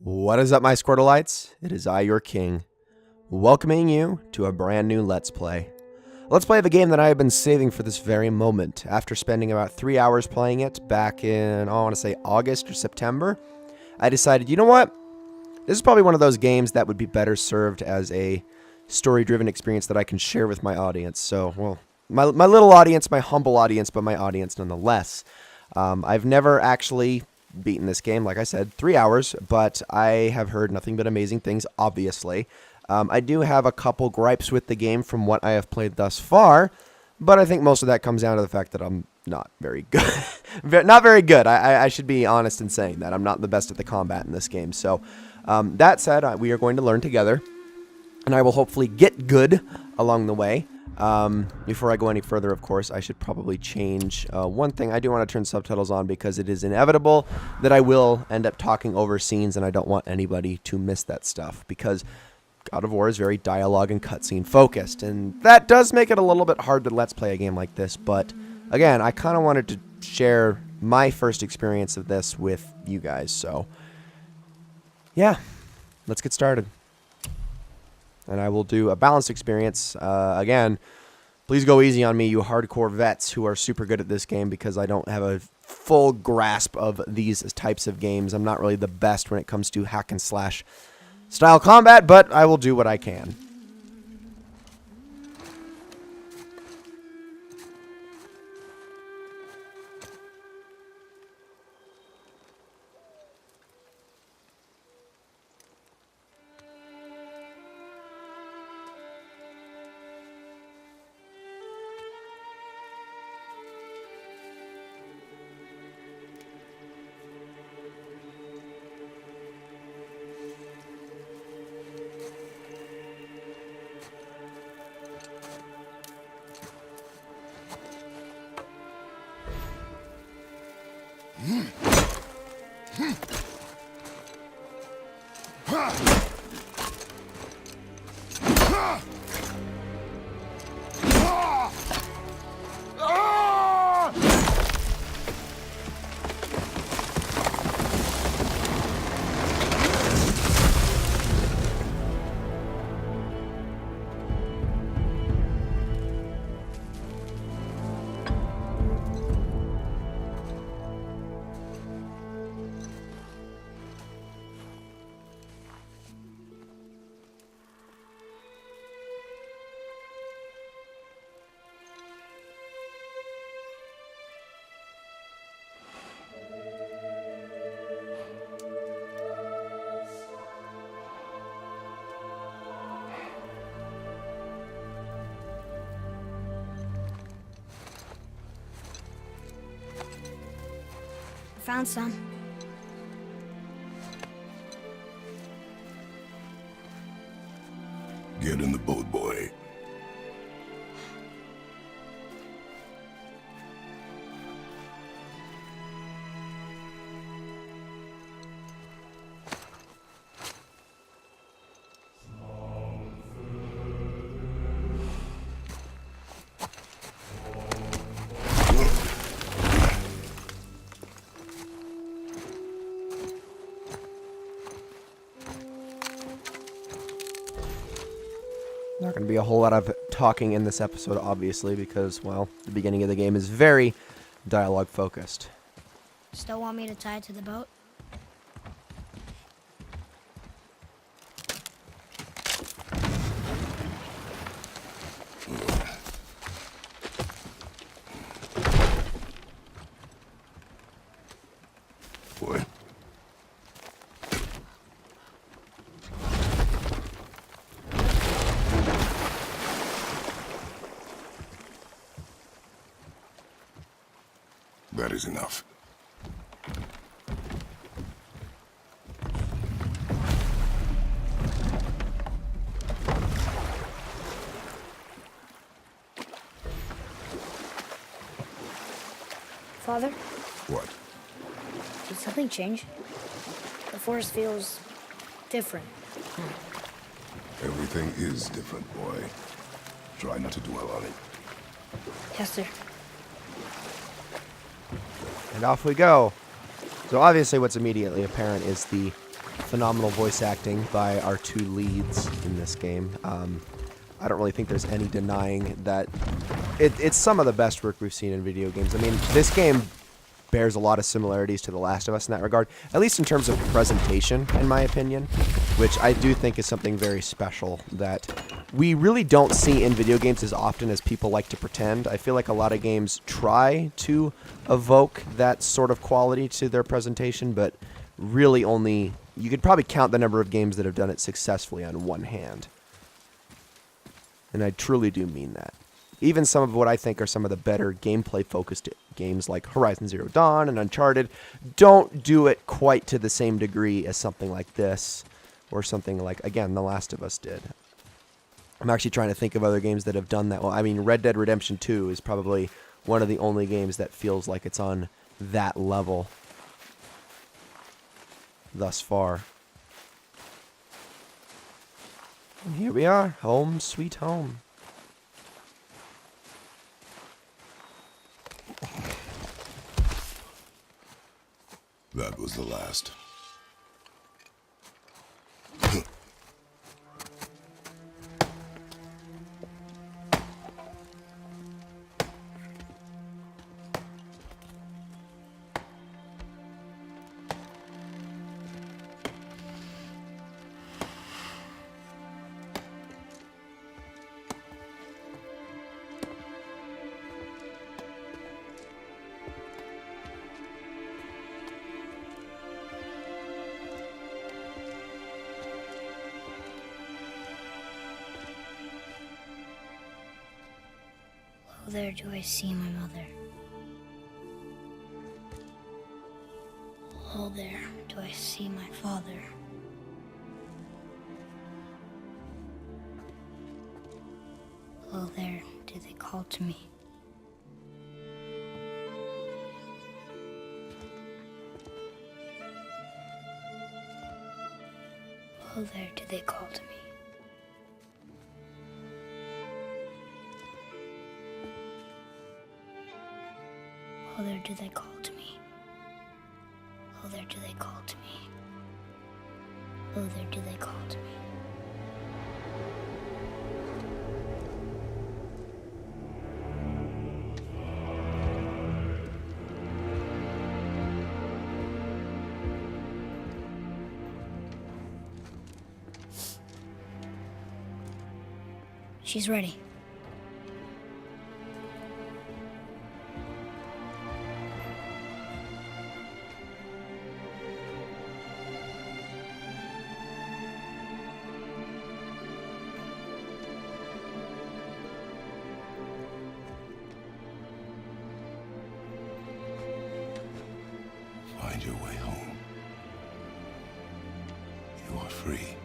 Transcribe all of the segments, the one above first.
What is up, my Squirtleites? It is I, your king, welcoming you to a brand new Let's Play. Let's Play of a game that I have been saving for this very moment. After spending about 3 hours playing it back in, I want to say August or September, I decided, you know what? This is probably one of those games that would be better served as a story-driven experience that I can share with my audience. So, well, my little audience, my humble audience, but my audience nonetheless. I've never actually beaten this game, like I said, 3 hours, but I have heard nothing but amazing things, obviously. I do have a couple gripes with the game from what I have played thus far, but I think most of that comes down to the fact that I'm not very good. Not very good. I should be honest in saying that. I'm not the best at the combat in this game. So, that said, we are going to learn together, and I will hopefully get good along the way. Before I go any further, of course, I should probably change one thing. I do want to turn subtitles on because it is inevitable that I will end up talking over scenes, and I don't want anybody to miss that stuff because God of War is very dialogue and cutscene focused, and that does make it a little bit hard to let's play a game like this. But again, I kind of wanted to share my first experience of this with you guys, so yeah, let's get started. And I will do a balanced experience. Again, please go easy on me, you hardcore vets who are super good at this game, because I don't have a full grasp of these types of games. I'm not really the best when it comes to hack and slash style combat, but I will do what I can. Found some. Get in the boat, boy. Not going to be a whole lot of talking in this episode, obviously, because, well, the beginning of the game is very dialogue focused. Still want me to tie it to the boat? Boy. That is enough. Father, What? did something change? The forest feels different. Everything is different, boy. Try not to dwell on it. Yes, sir. And off we go. So obviously what's immediately apparent is the phenomenal voice acting by our two leads in this game. I don't really think there's any denying that it's some of the best work we've seen in video games. I mean, this game bears a lot of similarities to The Last of Us in that regard, at least in terms of presentation, in my opinion, which I do think is something very special that we really don't see in video games as often as people like to pretend. I feel like a lot of games try to evoke that sort of quality to their presentation, but really only, you could probably count the number of games that have done it successfully on one hand. And I truly do mean that. Even some of what I think are some of the better gameplay-focused games like Horizon Zero Dawn and Uncharted don't do it quite to the same degree as something like this, or something like, again, The Last of Us did. I'm actually trying to think of other games that have done that well. I mean, Red Dead Redemption 2 is probably one of the only games that feels like it's on that level thus far. And here we are, home sweet home. That was the last. Oh, there do I see my mother. Oh, there do I see my father. Oh, there do they call to me. Oh, there do they call to me. Oh, there do they call to me. Oh, there do they call to me. Oh, there do they call to me. She's ready. Find your way home. You are free.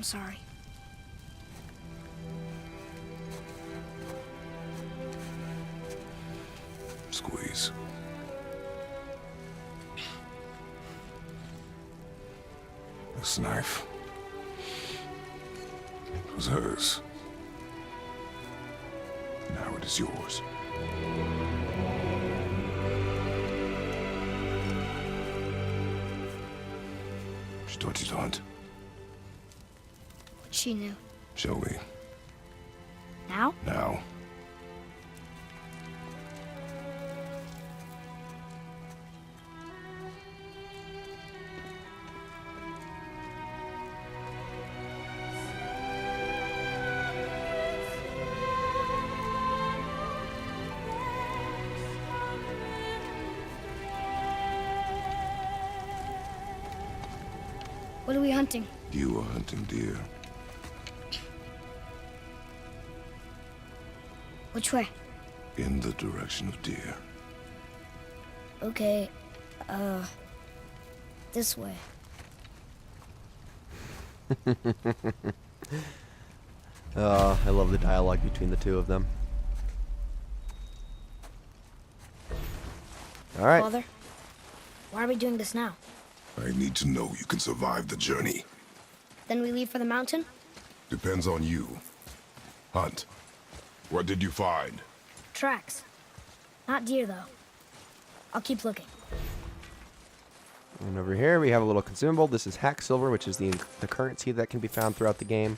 I'm sorry. Squeeze. This knife was hers. Now it is yours. She taught you to hunt. She knew. Show me. What are we hunting? You are hunting deer. Which way? In the direction of deer. Okay, this way. I love the dialogue between the two of them. All right. Father, why are we doing this now? I need to know you can survive the journey. Then we leave for the mountain? Depends on you. Hunt. What did you find? Tracks. Not deer, though. I'll keep looking. And over here we have a little consumable. This is hack silver, which is the currency that can be found throughout the game.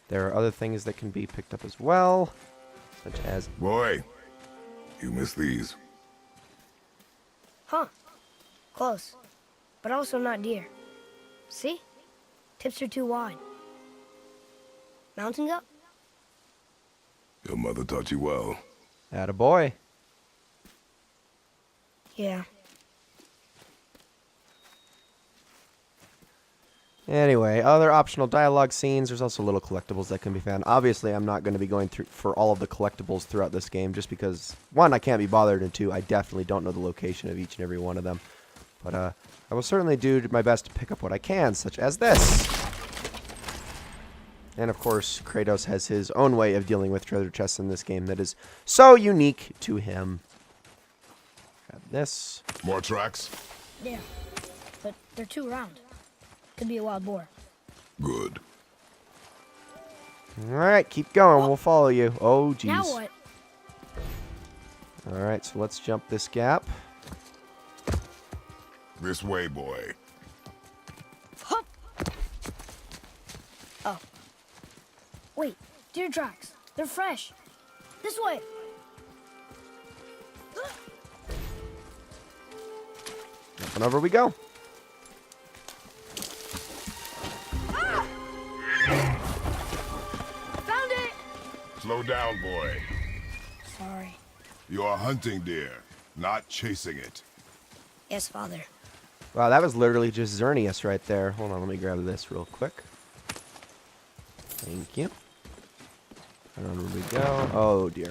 There are other things that can be picked up as well, such as... Boy, you missed these. Huh. Close. But also not deer. See? Tips are too wide. Mountain goat? Your mother taught you well. Attaboy. Yeah. Anyway, other optional dialogue scenes. There's also little collectibles that can be found. Obviously, I'm not going to be going through for all of the collectibles throughout this game, just because, one, I can't be bothered, and two, I definitely don't know the location of each and every one of them. But I will certainly do my best to pick up what I can, such as this. And of course, Kratos has his own way of dealing with treasure chests in this game that is so unique to him. Grab this. More tracks? Yeah. But they're too round. Could be a wild boar. Good. Alright, keep going. We'll follow you. Oh, jeez. Now what? Alright, so let's jump this gap. This way, boy. Hup! Oh. Wait, deer tracks. They're fresh. This way. Up and over we go. Found it! Slow down, boy. Sorry. You are hunting deer, not chasing it. Yes, Father. Wow, that was literally just Xerneas right there. Hold on, let me grab this real quick. Thank you. And on we go. Oh, dear.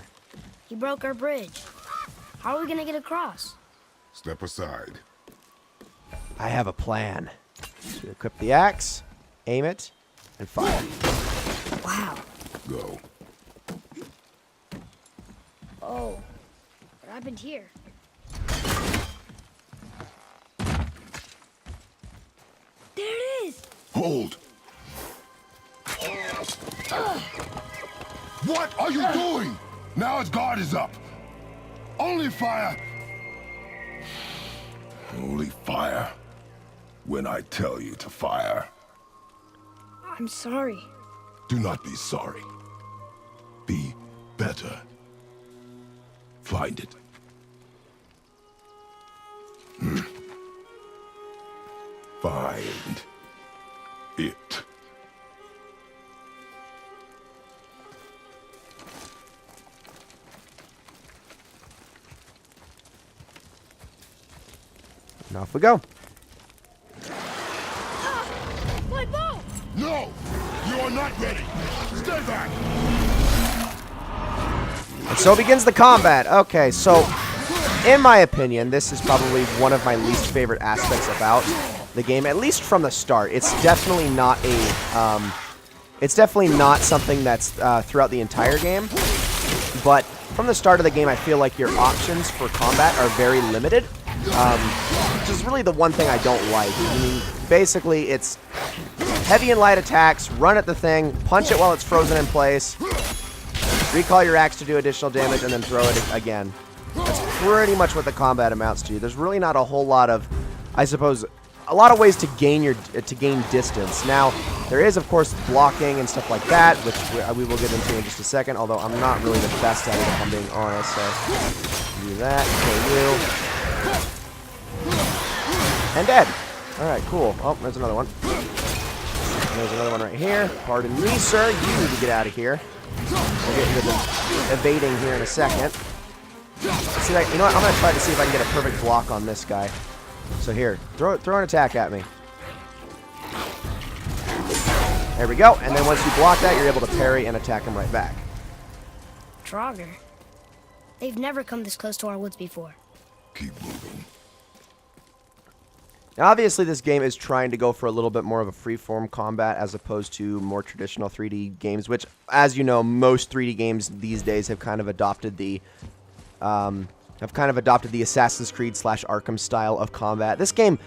He broke our bridge. How are we gonna get across? Step aside. I have a plan. So equip the axe, aim it, and fire. Wow. Go. Oh. What happened here? There it is! Hold! What are you doing? Now its guard is up. Only fire. Only fire. When I tell you to fire. I'm sorry. Do not be sorry. Be better. Find it. Find it. And off we go. My bow! No! You are not ready! Stay back! And so begins the combat. Okay, so in my opinion, this is probably one of my least favorite aspects about the game, at least from the start. It's definitely not something that's throughout the entire game. But from the start of the game, I feel like your options for combat are very limited, which is really the one thing I don't like. I mean, basically, it's heavy and light attacks, run at the thing, punch it while it's frozen in place, recall your axe to do additional damage, and then throw it again. That's pretty much what the combat amounts to. There's really not a whole lot of, I suppose, a lot of ways to gain distance. Now, there is, of course, blocking and stuff like that, which we will get into in just a second, although I'm not really the best at it, if I'm being honest, so do that, kill you. And dead. Alright, cool. Oh, there's another one. There's another one right here. Pardon me, sir. You need to get out of here. We'll get into the evading here in a second. See, like, you know what? I'm going to try to see if I can get a perfect block on this guy. So here, throw an attack at me. There we go. And then once you block that, you're able to parry and attack him right back. Draugr. They've never come this close to our woods before. Keep moving. Now, obviously, this game is trying to go for a little bit more of a free-form combat as opposed to more traditional 3D games, which, as you know, most 3D games these days have kind of adopted the Assassin's Creed / Arkham style of combat. This game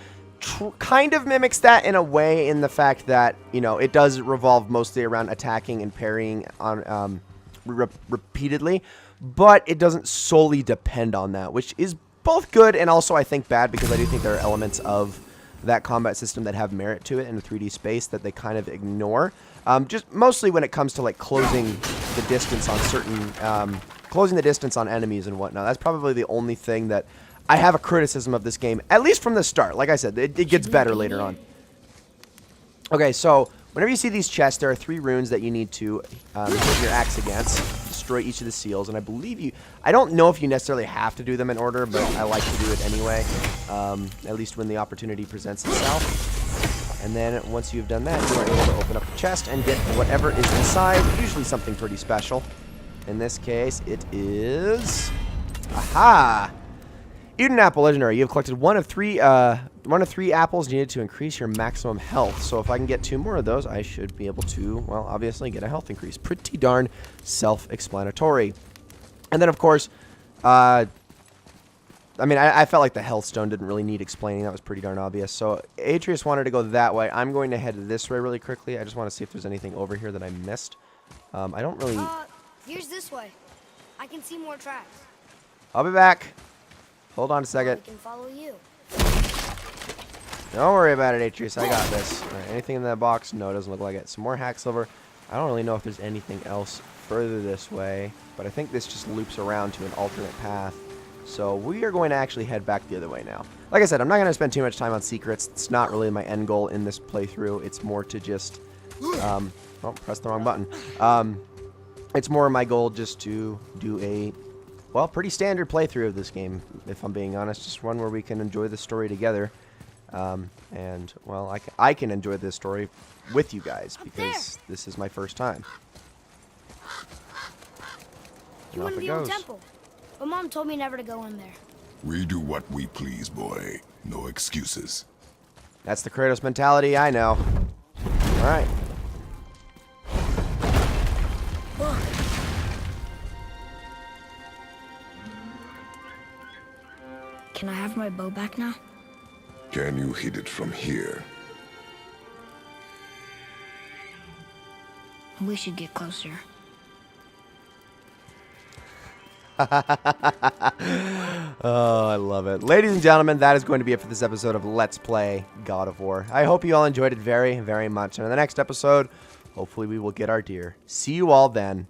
kind of mimics that in a way, in the fact that, you know, it does revolve mostly around attacking and parrying on repeatedly, but it doesn't solely depend on that, which is both good and also, I think, bad, because I do think there are elements of that combat system that have merit to it in the 3D space that they kind of ignore. Just mostly when it comes to, like, closing the distance on certain, closing the distance on enemies and whatnot. That's probably the only thing that I have a criticism of this game, at least from the start. Like I said, it gets better later on. Okay, so whenever you see these chests, there are 3 runes that you need to hit your axe against, destroy each of the seals, and I believe I don't know if you necessarily have to do them in order, but I like to do it anyway, at least when the opportunity presents itself. And then once you've done that, you are able to open up the chest and get whatever is inside, usually something pretty special. In this case, it is... Aha! Eden Apple Legendary. You have collected one of three apples needed to increase your maximum health. So if I can get 2 more of those, I should be able to, well, obviously get a health increase. Pretty darn self-explanatory. And then, of course, I mean, I felt like the health stone didn't really need explaining. That was pretty darn obvious. So Atreus wanted to go that way. I'm going to head this way really quickly. I just want to see if there's anything over here that I missed. I don't really... Here's this way. I can see more tracks. I'll be back. Hold on a second. I can follow you. Don't worry about it, Atreus. I got this. All right, anything in that box? No, it doesn't look like it. Some more hack silver. I don't really know if there's anything else further this way, but I think this just loops around to an alternate path. So we are going to actually head back the other way now. Like I said, I'm not going to spend too much time on secrets. It's not really my end goal in this playthrough. It's more to just... oh, pressed the wrong button. It's more my goal just to do a... well, pretty standard playthrough of this game, if I'm being honest. Just one where we can enjoy the story together. And, well, I can enjoy this story with you guys, because this is my first time. You went to the old temple, but Mom told me never to go in there. We do what we please, boy. No excuses. That's the Kratos mentality, I know. All right. Can I have my bow back now? Can you hit it from here? We should get closer. Oh, I love it. Ladies and gentlemen, that is going to be it for this episode of Let's Play God of War. I hope you all enjoyed it very, very much. And in the next episode, hopefully we will get our deer. See you all then.